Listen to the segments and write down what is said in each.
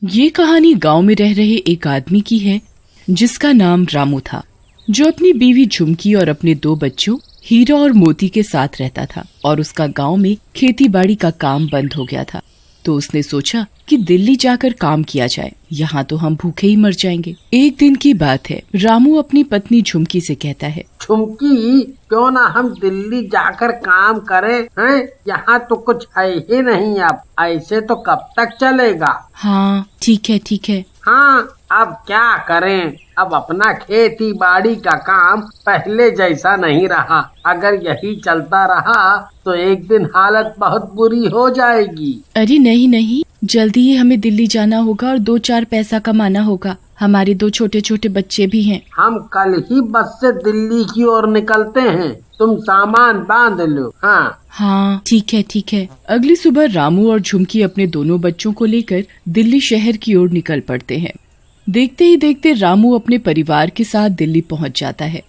ये कहानी गांव में रह रहे एक आदमी की है जिसका नाम रामू था, जो अपनी बीवी झुमकी और अपने 2 बच्चों हीरा और मोती के साथ रहता था। और उसका गांव में खेती बाड़ी का काम बंद हो गया था, तो उसने सोचा कि दिल्ली जाकर काम किया जाए, यहाँ तो हम भूखे ही मर जाएंगे। एक दिन की बात है, रामू अपनी पत्नी झुमकी से कहता है, झुमकी, क्यों ना हम दिल्ली जाकर काम करें हैं? यहाँ तो कुछ है ही नहीं, अब ऐसे तो कब तक चलेगा। हाँ ठीक है। हाँ, अब क्या करें, अब अपना खेती बाड़ी का काम पहले जैसा नहीं रहा। अगर यही चलता रहा तो एक दिन हालत बहुत बुरी हो जाएगी। अरे नहीं, जल्दी ही हमें दिल्ली जाना होगा और 2-4 पैसा कमाना होगा। हमारे 2 छोटे बच्चे भी हैं। हम कल ही बस से दिल्ली की ओर निकलते हैं, तुम सामान बांध लो। हाँ ठीक है। अगली सुबह रामू और झुमकी अपने दोनों बच्चों को लेकर दिल्ली शहर की ओर निकल पड़ते हैं। देखते ही देखते रामू अपने परिवार के साथ दिल्ली पहुंच जाता है।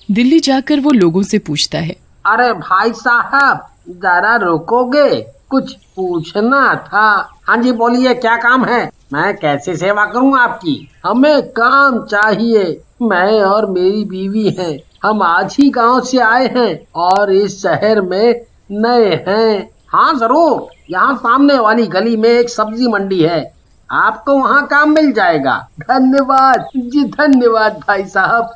दिल्ली जाकर वो लोगों से पूछता है, अरे भाई साहब, जरा रुकोगे, कुछ पूछना था। हाँ जी बोलिए, क्या काम है, मैं कैसे सेवा करूँ आपकी? हमें काम चाहिए, मैं और मेरी बीवी हैं। हम आज ही गांव से आए हैं और इस शहर में नए हैं। हाँ जरूर, यहाँ सामने वाली गली में एक सब्जी मंडी है, आपको वहाँ काम मिल जाएगा। धन्यवाद जी, धन्यवाद भाई साहब,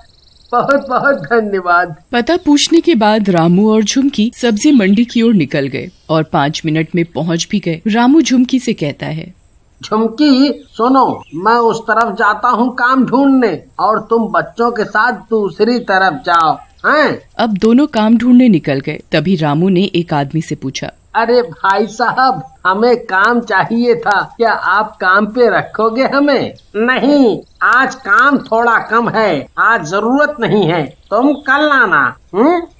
बहुत बहुत धन्यवाद। पता पूछने के बाद रामू और झुमकी सब्जी मंडी की ओर निकल गए और 5 मिनट में पहुंच भी गए। रामू झुमकी से कहता है, झुमकी सुनो, मैं उस तरफ जाता हूँ काम ढूंढने और तुम बच्चों के साथ दूसरी तरफ जाओ। हैं? अब दोनों काम ढूंढने निकल गए। तभी रामू ने एक आदमी से पूछा, अरे भाई साहब, हमें काम चाहिए था, क्या आप काम पे रखोगे हमें? नहीं, आज काम थोड़ा कम है, आज जरूरत नहीं है, तुम कल आना।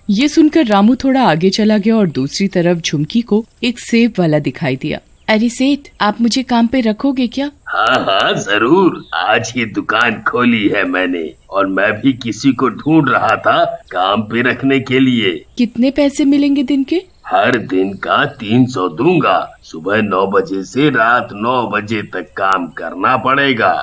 ये सुनकर रामू थोड़ा आगे चला गया और दूसरी तरफ झुमकी को एक सेब वाला दिखाई दिया। अरे सेठ, आप मुझे काम पे रखोगे क्या? हाँ जरूर, आज ही दुकान खोली है मैंने और मैं भी किसी को ढूंढ रहा था काम पे रखने के लिए। कितने पैसे मिलेंगे दिन के? हर दिन का 300 दूंगा। सुबह 9 बजे से रात 9 बजे तक काम करना पड़ेगा।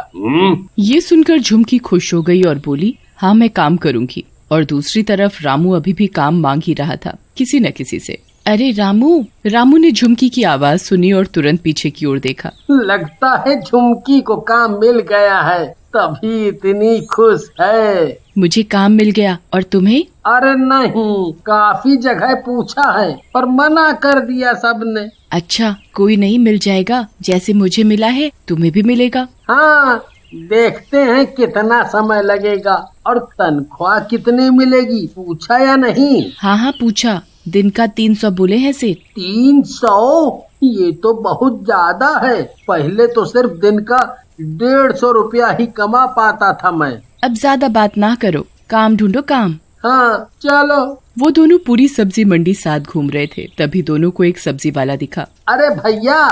ये सुनकर झुमकी खुश हो गई और बोली, हाँ मैं काम करूँगी। और दूसरी तरफ रामू अभी भी काम मांग ही रहा था किसी न किसी से। अरे रामू ने झुमकी की आवाज सुनी और तुरंत पीछे की ओर देखा। लगता है झुमकी को काम मिल गया है, तभी इतनी खुश है। मुझे काम मिल गया, और तुम्हें? अरे नहीं, काफी जगह पूछा है पर मना कर दिया सबने। अच्छा, कोई नहीं, मिल जाएगा। जैसे मुझे मिला है तुम्हें भी मिलेगा। हाँ, देखते हैं कितना समय लगेगा और तनख्वाह कितनी मिलेगी, पूछा या नहीं? हाँ पूछा। दिन का 300 बोले हैं सेठ। 300? ये तो बहुत ज्यादा है। पहले तो सिर्फ दिन का 150 रुपया ही कमा पाता था मैं। अब ज्यादा बात ना करो, काम ढूंढो काम। हाँ चलो। वो दोनों पूरी सब्जी मंडी साथ घूम रहे थे, तभी दोनों को एक सब्जी वाला दिखा। अरे भैया,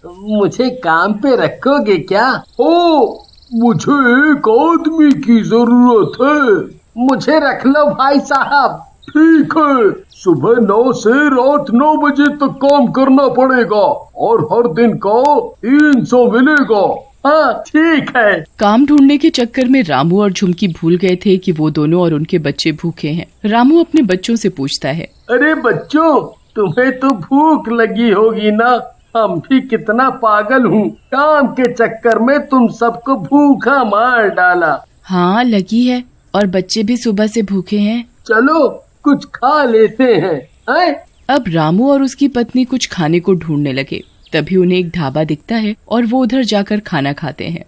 मुझे काम पे रखोगे क्या? ओ, मुझे एक आदमी की जरूरत है। मुझे रख लो भाई साहब। ठीक है, सुबह 9 से रात 9 बजे तक काम करना पड़ेगा और हर दिन का 300 मिलेगा। हाँ ठीक है। काम ढूंढने के चक्कर में रामू और झुमकी भूल गए थे कि वो दोनों और उनके बच्चे भूखे हैं। रामू अपने बच्चों से पूछता है, अरे बच्चों, तुम्हें तो भूख लगी होगी ना? हम भी कितना पागल हूँ, काम के चक्कर में तुम सबको भूखा मार डाला। हाँ लगी है, और बच्चे भी सुबह से भूखे हैं। चलो कुछ खा लेते हैं। अब रामू और उसकी पत्नी कुछ खाने को ढूंढने लगे। तभी उन्हें एक ढाबा दिखता है और वो उधर जाकर खाना खाते हैं।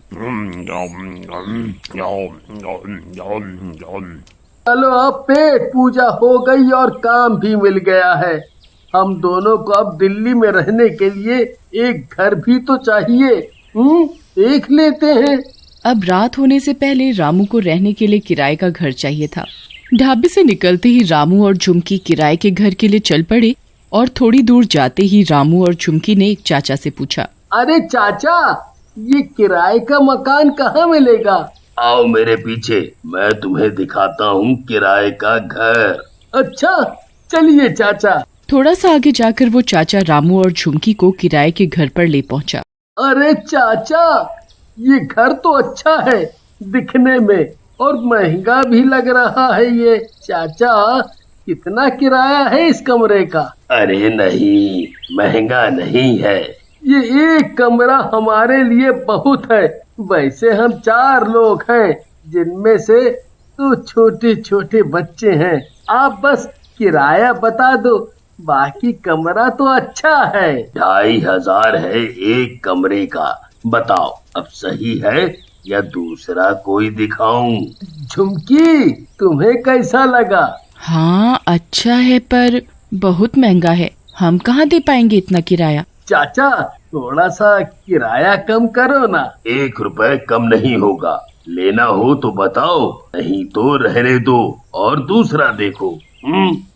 चलो, अब पेट पूजा हो गई और काम भी मिल गया है। हम दोनों को अब दिल्ली में रहने के लिए एक घर भी तो चाहिए। देख लेते हैं। अब रात होने से पहले रामू को रहने के लिए किराए का घर चाहिए था। ढाबे से निकलते ही रामू और झुमकी किराए के घर के लिए चल पड़े और थोड़ी दूर जाते ही रामू और झुमकी ने एक चाचा से पूछा, अरे चाचा, ये किराए का मकान कहाँ मिलेगा? आओ मेरे पीछे, मैं तुम्हें दिखाता हूँ किराए का घर। अच्छा चलिए चाचा। थोड़ा सा आगे जाकर वो चाचा रामू और झुमकी को किराए के घर पर ले पहुँचा। अरे चाचा, ये घर तो अच्छा है दिखने में और महंगा भी लग रहा है। ये चाचा, कितना किराया है इस कमरे का? अरे नहीं, महंगा नहीं है। ये एक कमरा हमारे लिए बहुत है। वैसे हम 4 लोग हैं, जिनमें से 2 छोटे छोटे बच्चे हैं। आप बस किराया बता दो, बाकी कमरा तो अच्छा है। 2500 है एक कमरे का। बताओ अब सही है या दूसरा कोई दिखाऊं? झुमकी, तुम्हें कैसा लगा? हाँ अच्छा है, पर बहुत महंगा है। हम कहाँ दे पाएंगे इतना किराया? चाचा, थोड़ा सा किराया कम करो ना। 1 रुपए कम नहीं होगा। लेना हो तो बताओ, नहीं तो रहने दो और दूसरा देखो।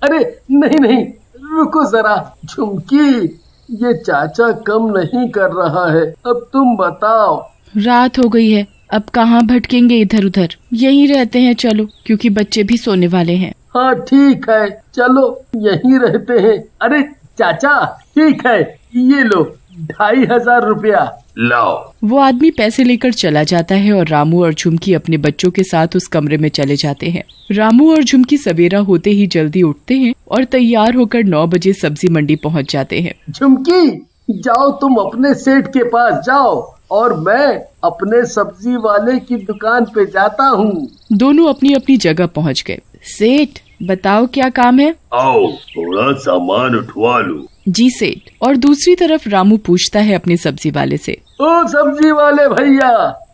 अरे नहीं नहीं, रुको जरा। झुमकी, ये चाचा कम नहीं कर रहा है, अब तुम बताओ। रात हो गई है, अब कहाँ भटकेंगे इधर उधर, यहीं रहते हैं चलो, क्योंकि बच्चे भी सोने वाले हैं। हाँ ठीक है, चलो यहीं रहते हैं। अरे चाचा, ठीक है, ये लो 2500 रुपया। लाओ। वो आदमी पैसे लेकर चला जाता है और रामू और झुमकी अपने बच्चों के साथ उस कमरे में चले जाते हैं। रामू और झुमकी सवेरा होते ही जल्दी उठते हैं और तैयार होकर 9 बजे सब्जी मंडी पहुंच जाते हैं। झुमकी, जाओ तुम अपने सेठ के पास जाओ और मैं अपने सब्जी वाले की दुकान पे जाता हूँ। दोनों अपनी अपनी जगह पहुँच गए। सेठ, बताओ क्या काम है? आओ, थोड़ा सामान उठवा लो। जी सेठ। और दूसरी तरफ रामू पूछता है अपने सब्जी वाले से, ओ सब्जी वाले भैया,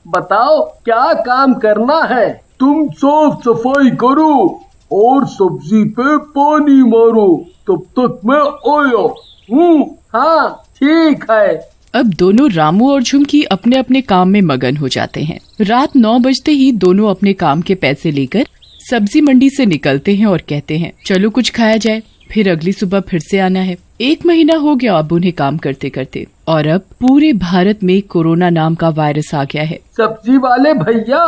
बताओ क्या काम करना है? तुम साफ सफाई करो और सब्जी पे पानी मारो, तब तक मैं आया हूँ। हाँ ठीक है। अब दोनों रामू और झुमकी अपने अपने काम में मगन हो जाते हैं। रात 9 बजते ही दोनों अपने काम के पैसे लेकर सब्जी मंडी से निकलते हैं और कहते हैं चलो कुछ खाया जाए, फिर अगली सुबह फिर से आना है। 1 महीना हो गया अब उन्हें काम करते करते, और अब पूरे भारत में कोरोना नाम का वायरस आ गया है। सब्जी वाले भैया,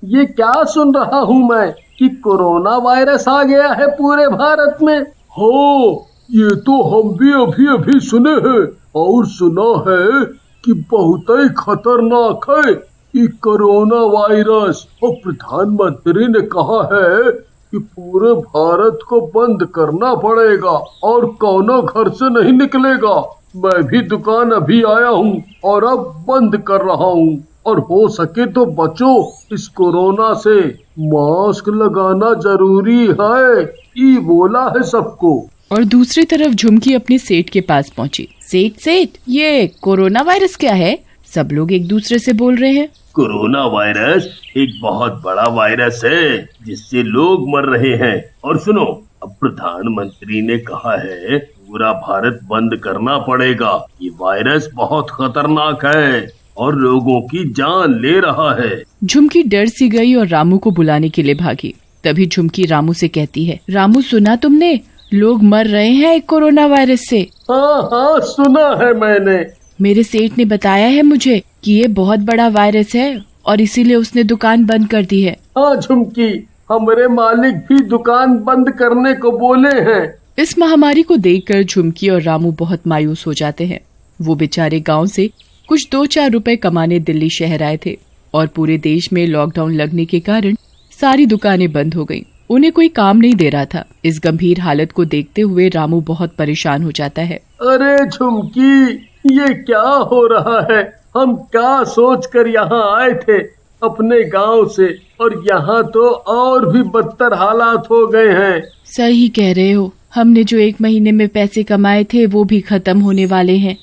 ये क्या सुन रहा हूँ मैं कि कोरोना वायरस आ गया है पूरे भारत में? हो, ये तो हम भी अभी अभी सुने हैं और सुना है कि बहुत ही खतरनाक है ये कोरोना वायरस। और प्रधानमंत्री ने कहा है कि पूरे भारत को बंद करना पड़ेगा और कौनो घर से नहीं निकलेगा। मैं भी दुकान अभी आया हूँ और अब बंद कर रहा हूँ, और हो सके तो बचो इस कोरोना से। मास्क लगाना जरूरी है, ये बोला है सबको। और दूसरी तरफ झुमकी अपने सेठ के पास पहुंची। सेठ, ये कोरोना वायरस क्या है? सब लोग एक दूसरे से बोल रहे हैं। कोरोना वायरस एक बहुत बड़ा वायरस है जिससे लोग मर रहे हैं। और सुनो, अब प्रधानमंत्री ने कहा है पूरा भारत बंद करना पड़ेगा। ये वायरस बहुत खतरनाक है और लोगों की जान ले रहा है। झुमकी डर सी गई और रामू को बुलाने के लिए भागी। तभी झुमकी रामू से कहती है, रामू सुना तुमने, लोग मर रहे हैं कोरोना वायरस से। हाँ सुना है मैंने। मेरे सेठ ने बताया है मुझे कि ये बहुत बड़ा वायरस है और इसीलिए उसने दुकान बंद कर दी है। हाँ झुमकी, हमारे मालिक भी दुकान बंद करने को बोले हैं। इस महामारी को देखकर झुमकी और रामू बहुत मायूस हो जाते हैं। वो बेचारे गांव से कुछ 2-4 रुपए कमाने दिल्ली शहर आए थे और पूरे देश में लॉकडाउन लगने के कारण सारी दुकानें बंद हो गईं। उन्हें कोई काम नहीं दे रहा था। इस गंभीर हालत को देखते हुए रामू बहुत परेशान हो जाता है। अरे झुमकी, ये क्या हो रहा है? हम क्या सोचकर यहाँ आए थे अपने गांव से, और यहाँ तो और भी बदतर हालात हो गए हैं। सही कह रहे हो, हमने जो 1 महीने में पैसे कमाए थे वो भी खत्म होने वाले हैं।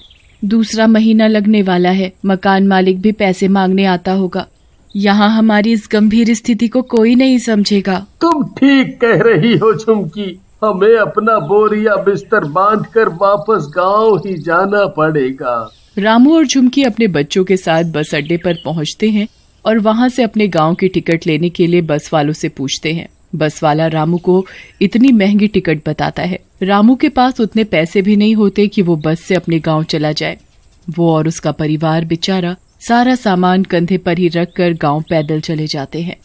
दूसरा महीना लगने वाला है, मकान मालिक भी पैसे मांगने आता होगा। यहाँ हमारी इस गंभीर स्थिति को कोई नहीं समझेगा। तुम ठीक कह रही हो झुमकी, हमें अपना बोरिया बिस्तर बांधकर वापस गांव ही जाना पड़ेगा। रामू और झुमकी अपने बच्चों के साथ बस अड्डे पर पहुँचते हैं और वहाँ से अपने गांव की टिकट लेने के लिए बस वालों से पूछते हैं। बस वाला रामू को इतनी महंगी टिकट बताता है। रामू के पास उतने पैसे भी नहीं होते कि वो बस से अपने गांव चला जाए। वो और उसका परिवार बेचारा सारा सामान कंधे पर ही रखकर गांव पैदल चले जाते हैं।